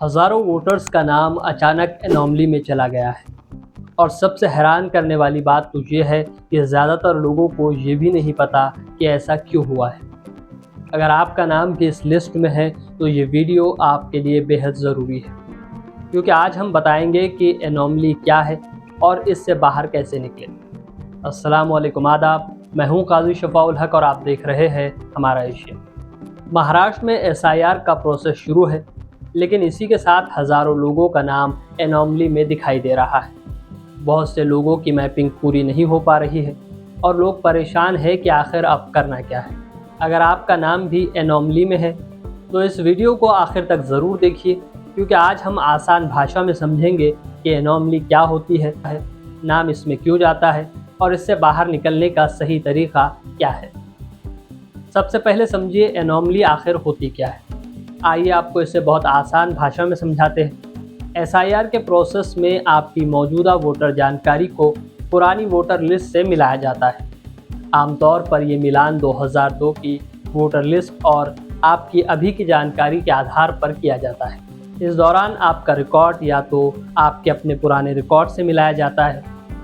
हज़ारों वोटर्स का नाम अचानक एनॉमली में चला गया है और सबसे हैरान करने वाली बात तो ये है कि ज़्यादातर लोगों को ये भी नहीं पता कि ऐसा क्यों हुआ है। अगर आपका नाम भी इस लिस्ट में है तो ये वीडियो आपके लिए बेहद ज़रूरी है, क्योंकि आज हम बताएंगे कि एनॉमली क्या है और इससे बाहर कैसे निकलें। अस्सलाम वालेकुम, आदाब। मैं हूँ काजी शफाउल हक और आप देख रहे हैं हमारा एशिया। महाराष्ट्र में एसआईआर का प्रोसेस शुरू है, लेकिन इसी के साथ हज़ारों लोगों का नाम एनॉमली में दिखाई दे रहा है। बहुत से लोगों की मैपिंग पूरी नहीं हो पा रही है और लोग परेशान हैं कि आखिर अब करना क्या है। अगर आपका नाम भी एनॉमली में है तो इस वीडियो को आखिर तक ज़रूर देखिए, क्योंकि आज हम आसान भाषा में समझेंगे कि एनॉमली क्या होती है, नाम इसमें क्यों जाता है और इससे बाहर निकलने का सही तरीका क्या है। सबसे पहले समझिए एनॉमली आखिर होती क्या है। आइए आपको इसे बहुत आसान भाषा में समझाते हैं। एसआईआर के प्रोसेस में आपकी मौजूदा वोटर जानकारी को पुरानी वोटर लिस्ट से मिलाया जाता है। आमतौर पर ये मिलान 2002 की वोटर लिस्ट और आपकी अभी की जानकारी के आधार पर किया जाता है। इस दौरान आपका रिकॉर्ड या तो आपके अपने पुराने रिकॉर्ड से मिलाया जाता है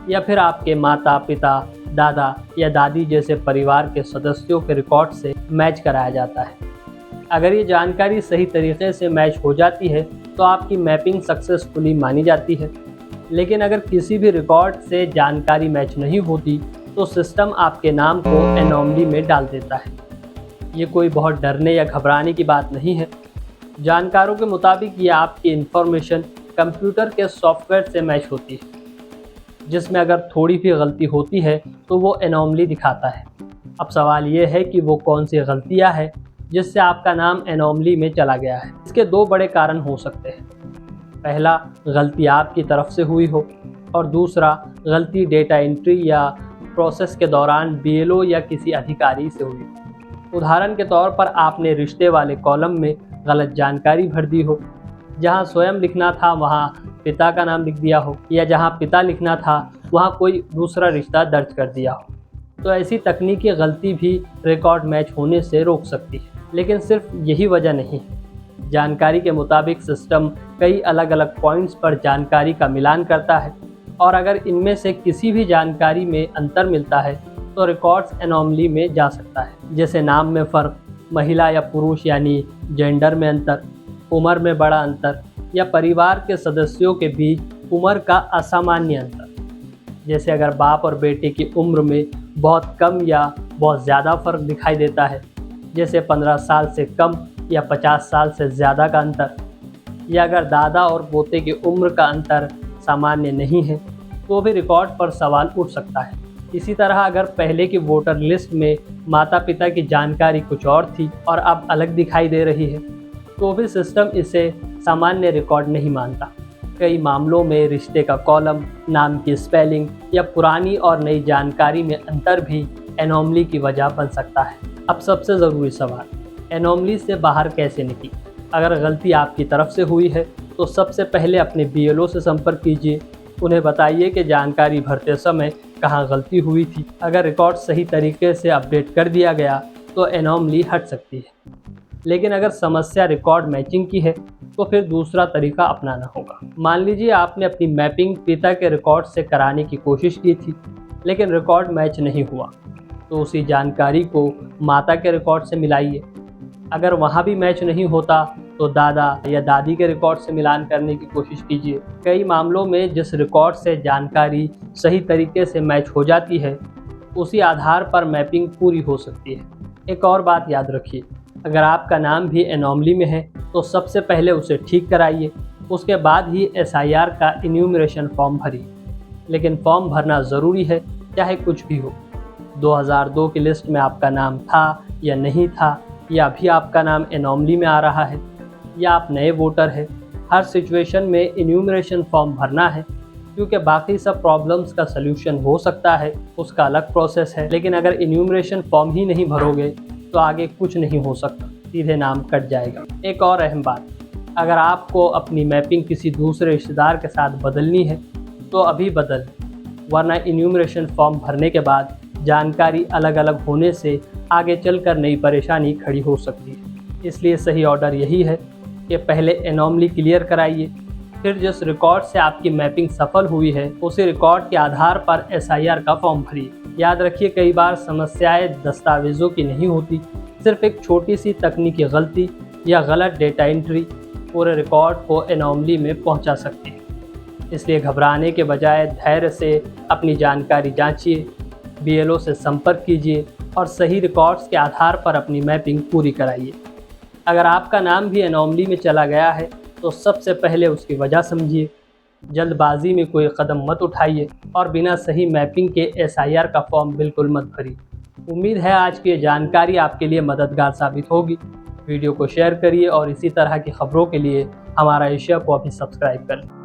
या फिर आपके माता पिता, दादा या दादी जैसे परिवार के सदस्यों के रिकॉर्ड से मैच कराया जाता है। अगर ये जानकारी सही तरीके से मैच हो जाती है तो आपकी मैपिंग सक्सेसफुली मानी जाती है, लेकिन अगर किसी भी रिकॉर्ड से जानकारी मैच नहीं होती तो सिस्टम आपके नाम को एनॉमली में डाल देता है। ये कोई बहुत डरने या घबराने की बात नहीं है। जानकारों के मुताबिक ये आपकी इन्फॉर्मेशन कंप्यूटर के सॉफ्टवेयर से मैच होती है, जिसमें अगर थोड़ी भी गलती होती है तो वो एनॉमली दिखाता है। अब सवाल ये है कि वो कौन सी गलतियाँ हैं जिससे आपका नाम एनॉमली में चला गया है। इसके दो बड़े कारण हो सकते हैं। पहला, गलती आपकी तरफ से हुई हो और दूसरा, गलती डेटा एंट्री या प्रोसेस के दौरान बीएलओ या किसी अधिकारी से हुई हो। उदाहरण के तौर पर आपने रिश्ते वाले कॉलम में गलत जानकारी भर दी हो। जहां स्वयं लिखना था वहां पिता का नाम लिख दिया हो, या जहां पिता लिखना था वहां कोई दूसरा रिश्ता दर्ज कर दिया हो। तो ऐसी तकनीकी गलती भी रिकॉर्ड मैच होने से रोक सकती है। लेकिन सिर्फ यही वजह नहीं है। जानकारी के मुताबिक सिस्टम कई अलग अलग पॉइंट्स पर जानकारी का मिलान करता है और अगर इनमें से किसी भी जानकारी में अंतर मिलता है तो रिकॉर्ड्स एनॉमली में जा सकता है। जैसे नाम में फ़र्क, महिला या पुरुष यानी जेंडर में अंतर, उम्र में बड़ा अंतर या परिवार के सदस्यों के बीच उम्र का असामान्य अंतर। जैसे अगर बाप और बेटे की उम्र में बहुत कम या बहुत ज़्यादा फ़र्क दिखाई देता है, जैसे 15 साल से कम या 50 साल से ज़्यादा का अंतर, या अगर दादा और पोते की उम्र का अंतर सामान्य नहीं है तो भी रिकॉर्ड पर सवाल उठ सकता है। इसी तरह अगर पहले की वोटर लिस्ट में माता पिता की जानकारी कुछ और थी और अब अलग दिखाई दे रही है तो भी सिस्टम इसे सामान्य रिकॉर्ड नहीं मानता। कई मामलों में रिश्ते का कॉलम, नाम की स्पेलिंग या पुरानी और नई जानकारी में अंतर भी एनॉमली की वजह बन सकता है। अब सबसे ज़रूरी सवाल, एनॉमली से बाहर कैसे निकलें? अगर गलती आपकी तरफ से हुई है तो सबसे पहले अपने बीएलओ से संपर्क कीजिए। उन्हें बताइए कि जानकारी भरते समय कहाँ गलती हुई थी। अगर रिकॉर्ड सही तरीके से अपडेट कर दिया गया तो एनॉमली हट सकती है, लेकिन अगर समस्या रिकॉर्ड मैचिंग की है तो फिर दूसरा तरीका अपनाना होगा। मान लीजिए आपने अपनी मैपिंग पिता के रिकॉर्ड से कराने की कोशिश की थी, लेकिन रिकॉर्ड मैच नहीं हुआ, तो उसी जानकारी को माता के रिकॉर्ड से मिलाइए। अगर वहाँ भी मैच नहीं होता तो दादा या दादी के रिकॉर्ड से मिलान करने की कोशिश कीजिए। कई मामलों में जिस रिकॉर्ड से जानकारी सही तरीके से मैच हो जाती है उसी आधार पर मैपिंग पूरी हो सकती है। एक और बात याद रखिए, अगर आपका नाम भी एनॉमली में है तो सबसे पहले उसे ठीक कराइए, उसके बाद ही एसआईआर का इन्यूमरेशन फॉर्म भरिए। लेकिन फॉर्म भरना ज़रूरी है, चाहे कुछ भी हो। 2002 की लिस्ट में आपका नाम था या नहीं था, या अभी आपका नाम एनॉमली में आ रहा है, या आप नए वोटर हैं, हर सिचुएशन में इन्यूमरेशन फॉर्म भरना है, क्योंकि बाकी सब प्रॉब्लम्स का सल्यूशन हो सकता है, उसका अलग प्रोसेस है। लेकिन अगर इन्यूमरेशन फॉर्म ही नहीं भरोगे तो आगे कुछ नहीं हो सकता, सीधे नाम कट जाएगा। एक और अहम बात, अगर आपको अपनी मैपिंग किसी दूसरे रिश्तेदार के साथ बदलनी है तो अभी बदल, वरना इन्यूमरेशन फॉर्म भरने के बाद जानकारी अलग अलग होने से आगे चलकर नई परेशानी खड़ी हो सकती है। इसलिए सही ऑर्डर यही है कि पहले एनॉमली क्लियर कराइए, फिर जिस रिकॉर्ड से आपकी मैपिंग सफल हुई है उसी रिकॉर्ड के आधार पर SIR का फॉर्म भरिए। याद रखिए, कई बार समस्याएं दस्तावेज़ों की नहीं होती, सिर्फ एक छोटी सी तकनीकी गलती या गलत डेटा एंट्री पूरे रिकॉर्ड को एनॉमली में पहुंचा सकते हैं। इसलिए घबराने के बजाय धैर्य से अपनी जानकारी जांचिए, BLO से संपर्क कीजिए और सही रिकॉर्ड्स के आधार पर अपनी मैपिंग पूरी कराइए। अगर आपका नाम भी एनॉमली में चला गया है तो सबसे पहले उसकी वजह समझिए, जल्दबाजी में कोई कदम मत उठाइए और बिना सही मैपिंग के SIR का फॉर्म बिल्कुल मत भरिए। उम्मीद है आज की ये जानकारी आपके लिए मददगार साबित होगी। वीडियो को शेयर करिए और इसी तरह की खबरों के लिए हमारा एशिया को अभी सब्सक्राइब करें।